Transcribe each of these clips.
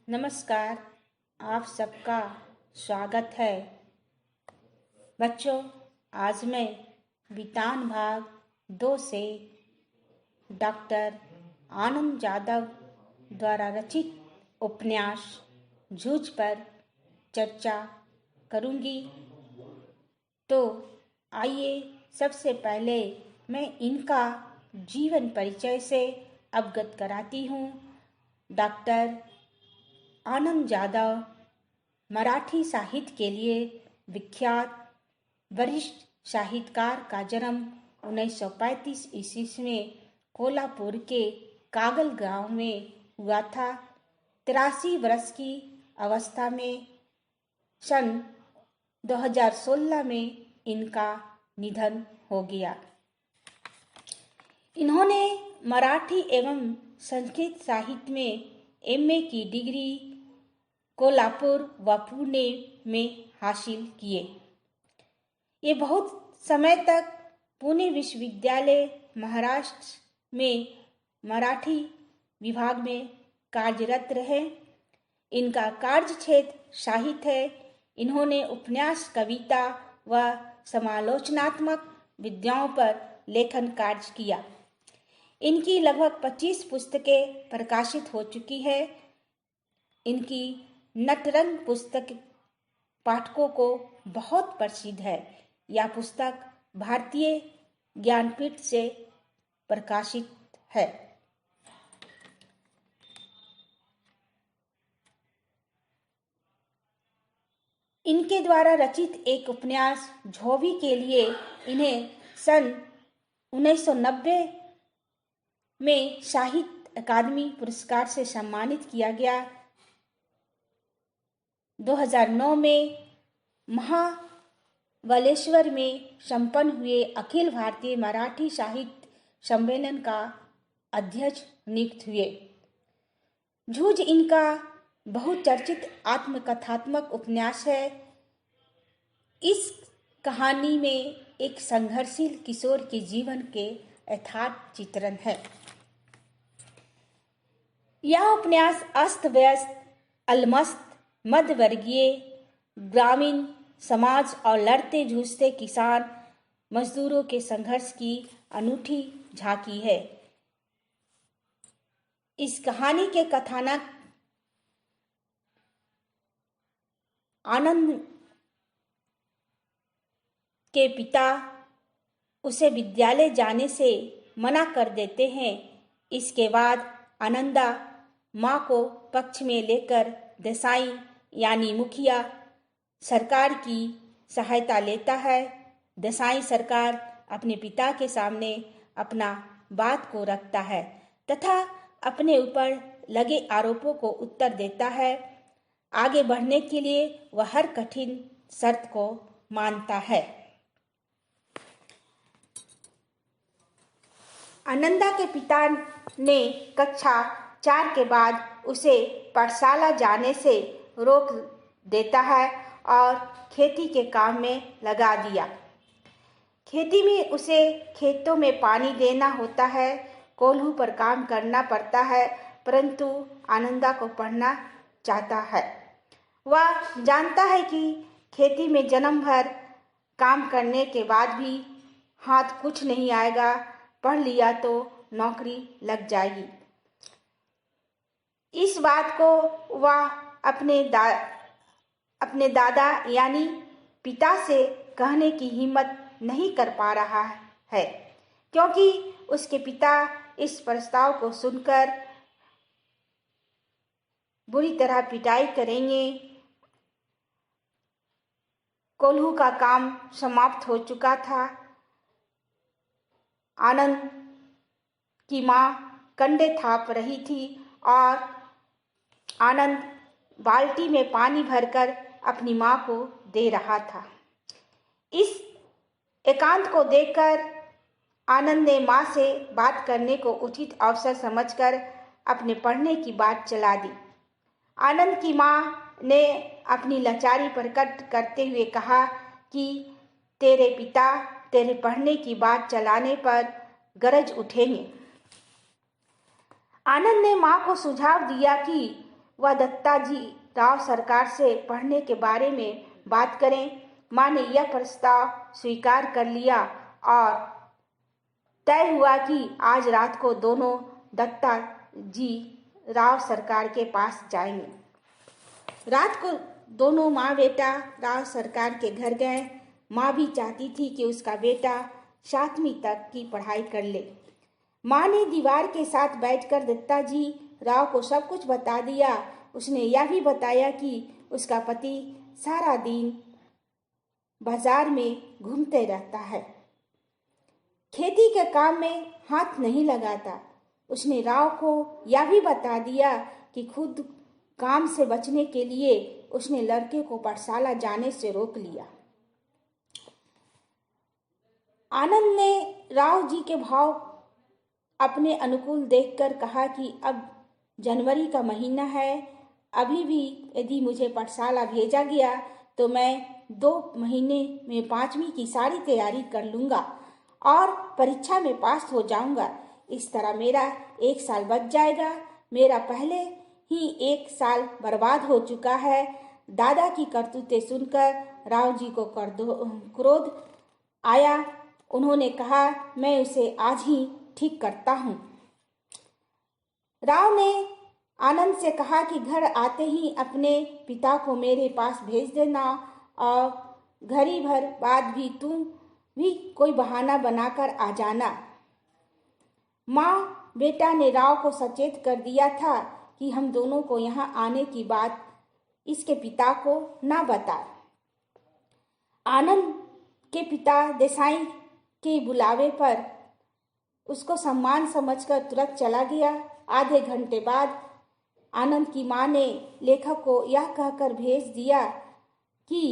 नमस्कार। आप सबका स्वागत है। बच्चों, आज मैं वितान भाग 2 से डॉक्टर आनंद जादव द्वारा रचित उपन्यास जूझ पर चर्चा करूंगी। तो आइए सबसे पहले मैं इनका जीवन परिचय से अवगत कराती हूँ। डॉक्टर आनंद जादव मराठी साहित्य के लिए विख्यात वरिष्ठ साहित्यकार का जन्म 1935 ईस्वी में कोल्हापुर के कागल गांव में हुआ था। 83 वर्ष की अवस्था में सन 2016 में इनका निधन हो गया। इन्होंने मराठी एवं संस्कृत साहित्य में एमए की डिग्री कोल्हापुर व पुणे में हासिल किए। ये बहुत समय तक पुणे विश्वविद्यालय महाराष्ट्र में मराठी विभाग में कार्यरत रहे। इनका कार्य क्षेत्र साहित्य है। इन्होंने उपन्यास, कविता व समालोचनात्मक विधाओं पर लेखन कार्य किया। इनकी लगभग 25 पुस्तकें प्रकाशित हो चुकी है। इनकी नटरंग पुस्तक पाठकों को बहुत प्रसिद्ध है। यह पुस्तक भारतीय ज्ञानपीठ से प्रकाशित है। इनके द्वारा रचित एक उपन्यास झोवी के लिए इन्हें सन 1990 में साहित्य अकादमी पुरस्कार से सम्मानित किया गया। 2009 में महाबलेश्वर में संपन्न हुए अखिल भारतीय मराठी साहित्य सम्मेलन का अध्यक्ष नियुक्त हुए। जूझ इनका बहुचर्चित आत्मकथात्मक उपन्यास है। इस कहानी में एक संघर्षशील किशोर के जीवन के यथार्थ चित्रण है। यह उपन्यास अस्त व्यस्त, अलमस्त, मध्यवर्गीय ग्रामीण समाज और लड़ते जूझते किसान मजदूरों के संघर्ष की अनूठी झांकी है। इस कहानी के कथानक आनंद के पिता उसे विद्यालय जाने से मना कर देते हैं। इसके बाद आनंदा माँ को पक्ष में लेकर देसाई यानी मुखिया सरकार की सहायता लेता है। देसाई सरकार अपने पिता के सामने अपना बात को रखता है तथा अपने ऊपर लगे आरोपों को उत्तर देता है। आगे बढ़ने के लिए वह हर कठिन शर्त को मानता है। आनंदा के पिता ने कक्षा 4 के बाद उसे पाठशाला जाने से रोक देता है और खेती के काम में लगा दिया। खेती में उसे खेतों में पानी देना होता है, कोल्हू पर काम करना पड़ता है, परंतु आनंदा को पढ़ना चाहता है। वह जानता है कि खेती में जन्म भर काम करने के बाद भी हाथ कुछ नहीं आएगा, पढ़ लिया तो नौकरी लग जाएगी। इस बात को वह अपने दादा यानी पिता से कहने की हिम्मत नहीं कर पा रहा है, क्योंकि उसके पिता इस प्रस्ताव को सुनकर बुरी तरह पिटाई करेंगे। कोल्हू का काम समाप्त हो चुका था। आनंद की माँ कंडे थाप रही थी और आनंद बाल्टी में पानी भरकर अपनी माँ को दे रहा था। इस एकांत को देखकर आनंद ने माँ से बात करने को उचित अवसर समझकर अपने पढ़ने की बात चला दी। आनंद की माँ ने अपनी लाचारी प्रकट करते हुए कहा कि तेरे पिता तेरे पढ़ने की बात चलाने पर गरज उठेंगे। आनंद ने माँ को सुझाव दिया कि वह दत्ताजी राव सरकार से पढ़ने के बारे में बात करें। माँ ने यह प्रस्ताव स्वीकार कर लिया और तय हुआ कि आज रात को दोनों दत्ताजी राव सरकार के पास जाएंगे। रात को दोनों माँ बेटा राव सरकार के घर गए। माँ भी चाहती थी कि उसका बेटा 7वीं तक की पढ़ाई कर ले। माँ ने दीवार के साथ बैठकर दत्ताजी राव को सब कुछ बता दिया। उसने यह भी बताया कि उसका पति सारा दिन बाजार में घूमते रहता है, खेती के काम में हाथ नहीं लगाता। उसने राव को यह भी बता दिया कि खुद काम से बचने के लिए उसने लड़के को पाठशाला जाने से रोक लिया। आनंद ने राव जी के भाव अपने अनुकूल देखकर कहा कि अब जनवरी का महीना है, अभी भी यदि मुझे पाठशाला भेजा गया तो मैं 2 महीने में 5वीं की सारी तैयारी कर लूँगा और परीक्षा में पास हो जाऊँगा। इस तरह मेरा 1 साल बच जाएगा। मेरा पहले ही 1 साल बर्बाद हो चुका है। दादा की करतूतें सुनकर राव जी को क्रोध आया। उन्होंने कहा, मैं उसे आज ही ठीक करता हूँ। राव ने आनंद से कहा कि घर आते ही अपने पिता को मेरे पास भेज देना और घड़ी भर बाद भी तुम भी कोई बहाना बनाकर आ जाना। माँ बेटा ने राव को सचेत कर दिया था कि हम दोनों को यहाँ आने की बात इसके पिता को ना बताए। आनंद के पिता देसाई के बुलावे पर उसको सम्मान समझकर तुरंत चला गया। आधे घंटे बाद आनंद की माँ ने लेखक को यह कहकर भेज दिया कि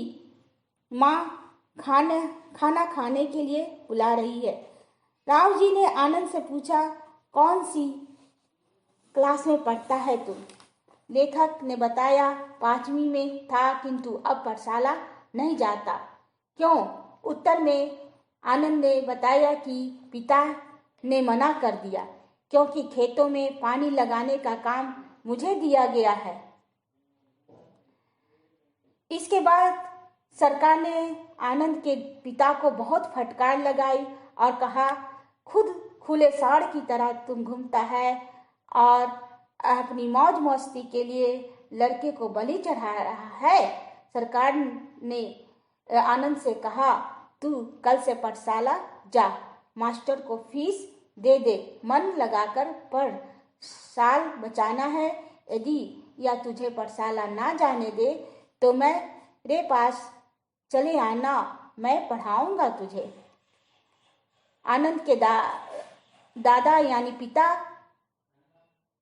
माँ खाना खाने के लिए बुला रही है। राव जी ने आनंद से पूछा, कौन सी क्लास में पढ़ता है तुम? लेखक ने बताया, 5वीं में था किंतु अब पाठशाला नहीं जाता। क्यों? उत्तर में आनंद ने बताया कि पिता ने मना कर दिया क्योंकि खेतों में पानी लगाने का काम मुझे दिया गया है। इसके बाद सरकार ने आनंद के पिता को बहुत फटकार लगाई और कहा, खुद खुले सांड की तरह तुम घूमता है और अपनी मौज मस्ती के लिए लड़के को बलि चढ़ा रहा है। सरकार ने आनंद से कहा, तू कल से पाठशाला जा, मास्टर को फीस दे दे, मन लगाकर पढ़, साल बचाना है। यदि या तुझे पाठशाला ना जाने दे तो मेरे पास चले आना, मैं पढ़ाऊंगा तुझे। आनंद के दादा यानी पिता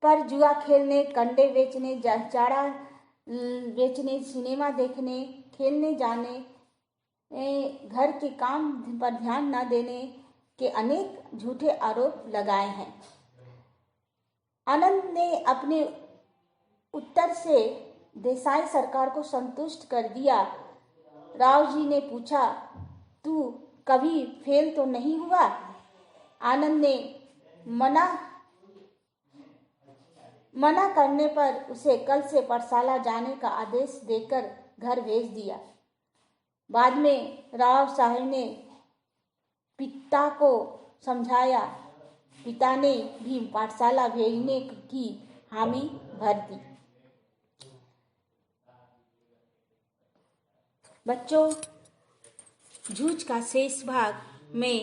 पर जुआ खेलने, कंडे बेचने, चारा बेचने, सिनेमा देखने, खेलने जाने, घर के काम पर ध्यान न देने के अनेक झूठे आरोप लगाए हैं। आनंद ने अपने उत्तर से देसाई सरकार को संतुष्ट कर दिया। राव जी ने पूछा, तू कभी फेल तो नहीं हुआ? आनंद ने मना करने पर उसे कल से पाठशाला जाने का आदेश देकर घर भेज दिया। बाद में राव साहब ने पिता को समझाया। पिता ने भी पाठशाला भेजने की हामी भर दी। बच्चों, झूठ का शेष भाग मैं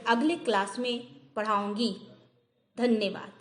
अगली क्लास में पढ़ाऊंगी। धन्यवाद।